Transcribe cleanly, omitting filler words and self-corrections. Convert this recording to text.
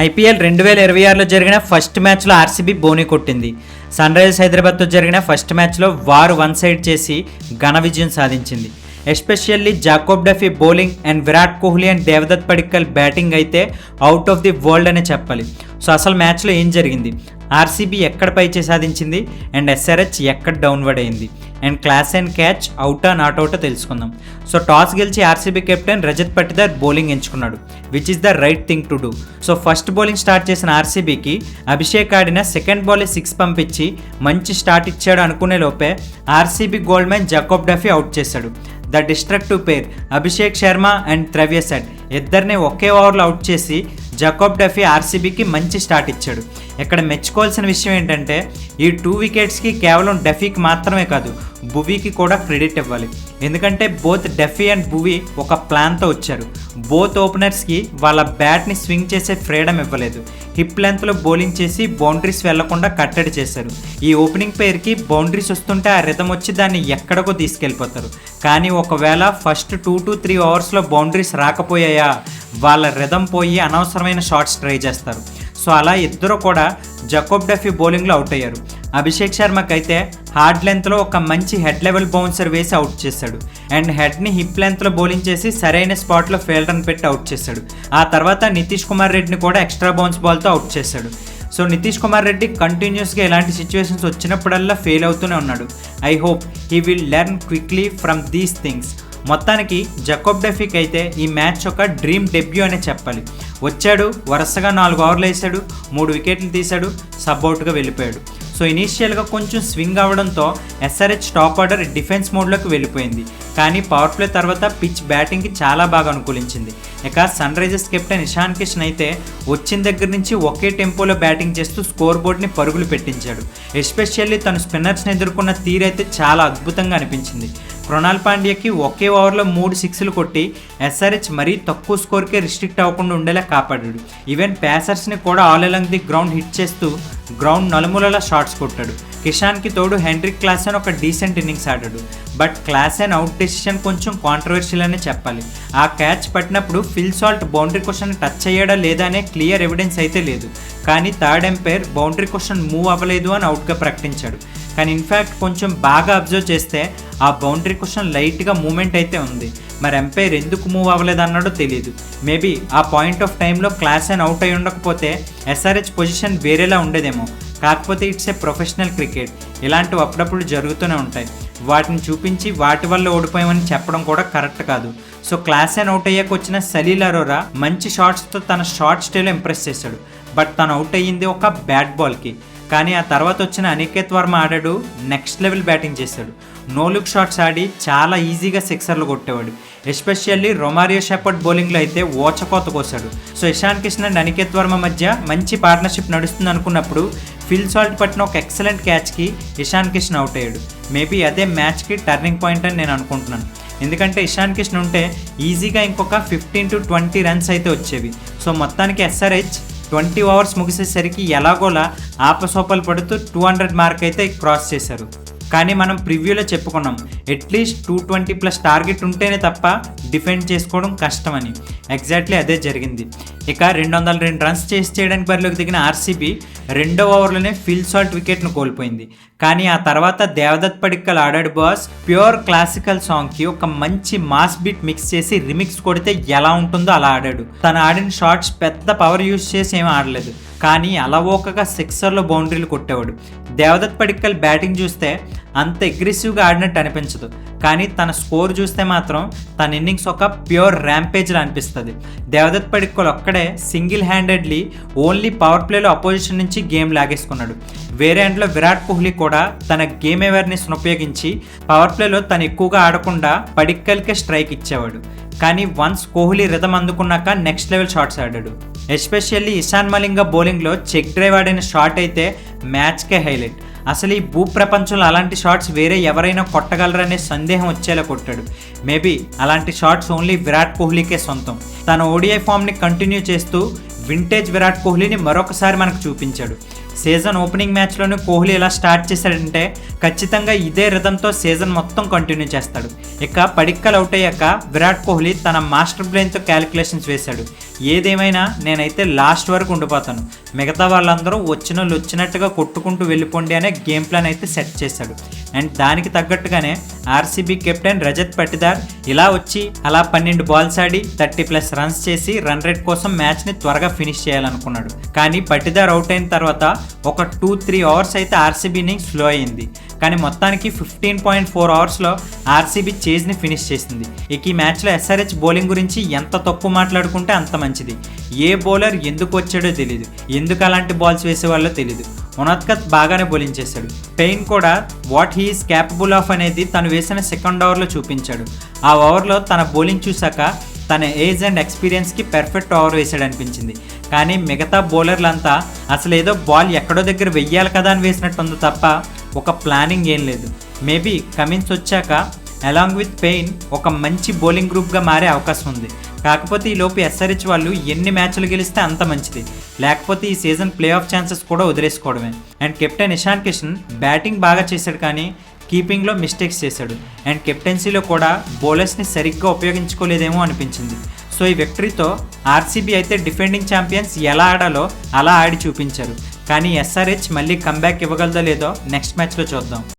IPL 2026లో జరిగిన first మ్యాచ్లో RCB బోని కొట్టింది. సన్ రైజర్స్ హైదరాబాద్తో జరిగిన ఫస్ట్ మ్యాచ్లో వారు వన్ సైడ్ చేసి ఘన విజయం సాధించింది. Especially Jacob Duffy bowling and Virat Kohli and Devdutt Padikkal batting అయితే అవుట్ ఆఫ్ ది వరల్డ్ అనే చెప్పాలి. సో అసలు మ్యాచ్లో ఏం జరిగింది, ఆర్సీబీ ఎక్కడ పైచే సాధించింది అండ్ ఎస్ఆర్హెచ్ ఎక్కడ డౌన్వర్డ్ అయింది అండ్ క్లాస్ అండ్ క్యాచ్ అవుటా నాట్ అవుటా తెలుసుకుందాం. సో టాస్ గెలిచి RCB captain Rajat Patidar bowling ఎంచుకున్నాడు, which is the right thing to do. So first bowling start చేసిన ఆర్సీబీకి అభిషేక్ ఆడిన సెకండ్ బాల్ 6 పంపించి మంచి స్టార్ట్ ఇచ్చాడు అనుకునే లోపే RCB gold man Jacob Duffy out చేశాడు. The destructive pair Abhishek Sharma and త్రవ్యసెట్ ఇద్దరిని ఒకే ఓవర్లో అవుట్ చేసి జాకోబ్ డఫీ ఆర్సీబీకి మంచి స్టార్ట్ ఇచ్చాడు. ఇక్కడ మెచ్చుకోవాల్సిన విషయం ఏంటంటే ఈ 2 వికెట్స్కి కేవలం డఫీకి మాత్రమే కాదు, భువీకి కూడా క్రెడిట్ ఇవ్వాలి. ఎందుకంటే బోత్ డఫీ అండ్ భువీ ఒక ప్లాన్తో వచ్చారు. బోత్ ఓపెనర్స్కి వాళ్ళ బ్యాట్ని స్వింగ్ చేసే ఫ్రీడమ్ ఇవ్వలేదు. హిప్ లెంత్లో బౌలింగ్ చేసి బౌండరీస్ వెళ్లకుండా కట్టడి చేశారు. ఈ ఓపెనింగ్ పేర్కి బౌండరీస్ వస్తుంటే ఆ రిథం వచ్చి దాన్ని ఎక్కడికో తీసుకెళ్ళిపోతారు. కానీ ఒకవేళ ఫస్ట్ 2 to 3 ఓవర్స్లో బౌండరీస్ రాకపోయాయా వాళ్ళ రిథం పోయి అనవసరమైన షాట్స్ ట్రై చేస్తారు. సో అలా ఇద్దరు కూడా జాకోబ్ డఫీ బౌలింగ్లో అవుట్ అయ్యారు. అభిషేక్ శర్మకి అయితే హార్డ్ లెంత్లో ఒక మంచి హెడ్ లెవెల్ బౌన్సర్ వేసి అవుట్ చేశాడు అండ్ హెడ్ని హిప్ లెంత్లో బౌలింగ్ చేసి సరైన స్పాట్లో ఫీల్డర్ని పెట్టి అవుట్ చేశాడు. ఆ తర్వాత నితీష్ కుమార్ రెడ్డిని కూడా ఎక్స్ట్రా బౌన్స్ బాల్తో అవుట్ చేశాడు. సో నితీష్ కుమార్ రెడ్డి కంటిన్యూస్గా ఇలాంటి సిచ్యువేషన్స్ వచ్చినప్పుడల్లా ఫెయిల్ అవుతూనే ఉన్నాడు. I hope he will learn quickly from these things. మొత్తానికి జాకోబ్ డఫీకి అయితే ఈ మ్యాచ్ ఒక డ్రీమ్ డెబ్యూ అనే చెప్పాలి. వచ్చాడు, వరుసగా 4 ఓవర్లు వేసాడు, 3 వికెట్లు తీశాడు, సబ్అవుట్గా వెళ్ళిపోయాడు. సో ఇనీషియల్గా కొంచెం స్వింగ్ అవడంతో ఎస్ఆర్హెచ్ టాప్ ఆర్డర్ డిఫెన్స్ మోడ్లోకి వెళ్ళిపోయింది. కానీ పవర్ ప్లే తర్వాత పిచ్ బ్యాటింగ్కి చాలా బాగా అనుకూలించింది. ఇక Sunrisers captain Ishan Kishan అయితే వచ్చిన దగ్గర నుంచి ఒకే టెంపోలో బ్యాటింగ్ చేస్తూ స్కోర్ బోర్డ్ని పరుగులు పెట్టించాడు. ఎస్పెషల్లీ తను స్పిన్నర్స్ని ఎదుర్కొన్న తీరైతే చాలా అద్భుతంగా అనిపించింది. కృణాల్ పాండ్యాకి ఒకే ఓవర్లో 3 సిక్స్లు కొట్టి ఎస్ఆర్హెచ్ మరీ తక్కువ స్కోర్కే రిస్ట్రిక్ట్ అవ్వకుండా ఉండేలా కాపాడాడు. ఈవెన్ ప్యాసర్స్ని కూడా all along the ground hit చేస్తూ గ్రౌండ్ నలుమూలలా షాట్స్ కొట్టాడు. కిషాన్కి తోడు హెన్రిక్ క్లాసెన్ ఒక డీసెంట్ ఇన్నింగ్స్ ఆడాడు. బట్ క్లాసెన్ అవుట్ డెసిషన్ కొంచెం కాంట్రవర్షియల్ అనే చెప్పాలి. ఆ క్యాచ్ పట్టినప్పుడు Phil Salt boundary question touch అయ్యాడా లేదా అనే క్లియర్ ఎవిడెన్స్ అయితే లేదు. కానీ third umpire boundary question move అవ్వలేదు అని అవుట్గా ప్రకటించాడు. కానీ ఇన్ఫ్యాక్ట్ కొంచెం బాగా అబ్జర్వ్ చేస్తే ఆ బౌండరీ క్వశ్చన్ లైట్గా మూమెంట్ అయితే ఉంది. మరి ఎంపైర్ ఎందుకు మూవ్ అవ్వలేదు అన్నాడో తెలియదు. మేబీ ఆ పాయింట్ ఆఫ్ టైంలో క్లాసెన్ అవుట్ అయి ఉండకపోతే ఎస్ఆర్హెచ్ పొజిషన్ వేరేలా ఉండేదేమో. కాకపోతే ఇట్స్ ఏ ప్రొఫెషనల్ క్రికెట్, ఇలాంటివి అప్పుడప్పుడు జరుగుతూనే ఉంటాయి. వాటిని చూపించి వాటి వల్ల ఓడిపోయామని చెప్పడం కూడా కరెక్ట్ కాదు. సో క్లాసెన్ అవుట్ అయ్యాక వచ్చిన సలీల్ అరోరా మంచి షాట్స్తో తన షార్ట్ స్టైల్లో ఇంప్రెస్ చేశాడు. బట్ తను అవుట్ అయ్యింది ఒక బ్యాట్ బాల్కి. కానీ ఆ తర్వాత వచ్చిన అనికేత్ వర్మ ఆడాడు, నెక్స్ట్ లెవెల్ బ్యాటింగ్ చేశాడు. నో లుక్ షాట్స్ ఆడి చాలా ఈజీగా సిక్సర్లు కొట్టేవాడు. ఎస్పెషల్లీ రొమారియో షెపర్డ్ బౌలింగ్లో అయితే ఓచకోత కోసాడు. సో ఇషాన్ కిషన్ అండ్ అనికేత్ వర్మ మధ్య మంచి పార్ట్నర్షిప్ నడుస్తుంది అనుకున్నప్పుడు ఫిల్ సాల్ట్ పట్టిన ఒక ఎక్సలెంట్ క్యాచ్కి ఇషాన్ కిషన్ అవుట్ అయ్యాడు. మేబీ అదే మ్యాచ్కి టర్నింగ్ పాయింట్ అని నేను అనుకుంటున్నాను. ఎందుకంటే ఇషాన్ కిషన్ ఉంటే ఈజీగా ఇంకొక 15 to 20 రన్స్ అయితే వచ్చేవి. సో మొత్తానికి ఎస్ఆర్హెచ్ 20 ఓవర్స్ ముగిసేసరికి ఎలాగోలా ఆపసోపాలు పడుతూ 200 మార్క్ అయితే క్రాస్ చేశారు. కానీ మనం ప్రివ్యూలో చెప్పుకున్నాం అట్లీస్ట్ 220+ టార్గెట్ ఉంటేనే తప్ప డిఫెండ్ చేసుకోవడం కష్టమని. ఎగ్జాక్ట్లీ అదే జరిగింది. ఇక 202 రన్స్ చేసి చేయడానికి బరిలోకి దిగిన ఆర్సీబీ 2వ ఓవర్లోనే ఫిల్ సాల్ట్ వికెట్ను కోల్పోయింది. కానీ ఆ తర్వాత దేవదత్ పడిక్కల్ ఆడాడు బాస్. ప్యూర్ క్లాసికల్ సాంగ్కి ఒక మంచి మాస్ బీట్ మిక్స్ చేసి రిమిక్స్ కొడితే ఎలా ఉంటుందో అలా ఆడాడు. తను ఆడిన షాట్స్ పెద్ద పవర్ యూజ్ చేసి ఏమీ ఆడలేదు, కానీ అలవోకగా సిక్సర్లో బౌండరీలు కొట్టేవాడు. దేవదత్ పడిక్కల్ బ్యాటింగ్ చూస్తే అంత అగ్రెసివ్గా ఆడినట్టు అనిపించదు, కానీ తన స్కోర్ చూస్తే మాత్రం తన ఇన్నింగ్స్ ఒక ప్యూర్ ర్యాంపేజ్లా అనిపిస్తుంది. దేవదత్ పడిక్కల్ ఒక్కడే సింగిల్ హ్యాండెడ్లీ ఓన్లీ పవర్ ప్లేలో అపోజిషన్ నుంచి గేమ్ లాగేసుకున్నాడు. వేరే ఎండ్లో విరాట్ కోహ్లీ కూడా తన గేమ్ అవేర్నెస్ను ఉపయోగించి పవర్ ప్లేలో తను ఎక్కువగా ఆడకుండా పడిక్కల్కే స్ట్రైక్ ఇచ్చేవాడు. కానీ వన్స్ కోహ్లీ రిథం అందుకున్నాక నెక్స్ట్ లెవెల్ షాట్స్ ఆడాడు. ఎస్పెషల్లీ ఇషాన్ మలింగ బౌలింగ్లో చెక్ డ్రైవ్ ఆడిన షాట్ అయితే మ్యాచ్కే హైలైట్. అసలు ఈ భూ ప్రపంచంలో అలాంటి షాట్స్ వేరే ఎవరైనా కొట్టగలరనే సందేహం వచ్చేలా కొట్టాడు. మేబీ అలాంటి షాట్స్ ఓన్లీ విరాట్ కోహ్లీకే సొంతం. తన ఓడిఐ ఫామ్ని కంటిన్యూ చేస్తూ వింటేజ్ విరాట్ కోహ్లీని మరొకసారి మనకు చూపించాడు. సీజన్ ఓపెనింగ్ మ్యాచ్లోనే కోహ్లీ ఎలా స్టార్ట్ చేశాడంటే ఖచ్చితంగా ఇదే రిథంతో సీజన్ మొత్తం కంటిన్యూ చేస్తాడు. ఇక పడిక్కల్ అవుట్ అయ్యాక విరాట్ కోహ్లీ తన మాస్టర్ బ్రెయిన్తో క్యాలిక్యులేషన్స్ వేశాడు. ఏదేమైనా నేనైతే లాస్ట్ వరకు ఉండిపోతాను, మిగతా వాళ్ళందరూ వచ్చినట్టుగా కొట్టుకుంటూ వెళ్ళిపోండి అనే గేమ్ ప్లాన్ అయితే సెట్ చేశాడు. అండ్ దానికి తగ్గట్టుగానే ఆర్సీబీ కెప్టెన్ రజత్ పటిదార్ ఇలా వచ్చి అలా 12 బాల్స్ ఆడి 30+ రన్స్ చేసి రన్ రేట్ కోసం మ్యాచ్ని త్వరగా ఫినిష్ చేయాలనుకున్నాడు. కానీ పటిదార్ అవుట్ అయిన తర్వాత ఒక 2-3 అవర్స్ అయితే ఆర్సీబీ ఇన్నింగ్స్ స్లో అయింది. కానీ మొత్తానికి 15.4 అవర్స్లో ఆర్సీబీ చేజ్ని ఫినిష్ చేసింది. ఇక ఈ మ్యాచ్లో ఎస్ఆర్హెచ్ బౌలింగ్ గురించి ఎంత తప్పు మాట్లాడుకుంటే అంత మంచిది. ఏ బౌలర్ ఎందుకు వచ్చాడో తెలియదు, ఎందుకు అలాంటి బాల్స్ వేసేవాళ్ళో తెలియదు. ఉనద్కత్ బాగానే బౌలింగ్ చేశాడు. పెయిన్ కూడా వాట్ హీఈస్ క్యాపబుల్ ఆఫ్ అనేది తను వేసిన సెకండ్ ఓవర్లో చూపించాడు. ఆ ఓవర్లో తన బౌలింగ్ చూశాక తన ఏజ్ అండ్ ఎక్స్పీరియన్స్కి పెర్ఫెక్ట్ ఓవర్ వేసాడు అనిపించింది. కానీ మిగతా బౌలర్లంతా అసలు ఏదో బాల్ ఎక్కడో దగ్గర వెయ్యాలి కదా అని వేసినట్టు ఉంది తప్ప ఒక ప్లానింగ్ ఏం లేదు. మేబీ కమిన్స్ వచ్చాక అలాంగ్ విత్ పెయిన్ ఒక మంచి బౌలింగ్ గ్రూప్గా మారే అవకాశం ఉంది. కాకపోతే ఈలోపు ఎస్ఆర్హెచ్ వాళ్ళు ఎన్ని మ్యాచ్లు గెలిస్తే అంత మంచిది, లేకపోతే ఈ సీజన్ ప్లే ఆఫ్ ఛాన్సెస్ కూడా వదిలేసుకోవడమే. And captain Ishan Kishan batting బాగా చేశాడు, కానీ కీపింగ్లో మిస్టేక్స్ చేశాడు. అండ్ కెప్టెన్సీలో కూడా బౌలర్స్ని సరిగ్గా ఉపయోగించుకోలేదేమో అనిపించింది. సో ఈ విక్టరీతో ఆర్సీబీ అయితే డిఫెండింగ్ ఛాంపియన్స్ ఎలా ఆడాలో అలా ఆడి చూపించారు. కానీ ఎస్ఆర్హెచ్ మళ్ళీ కంబ్యాక్ ఇవ్వగలదో లేదో నెక్స్ట్ మ్యాచ్లో చూద్దాం.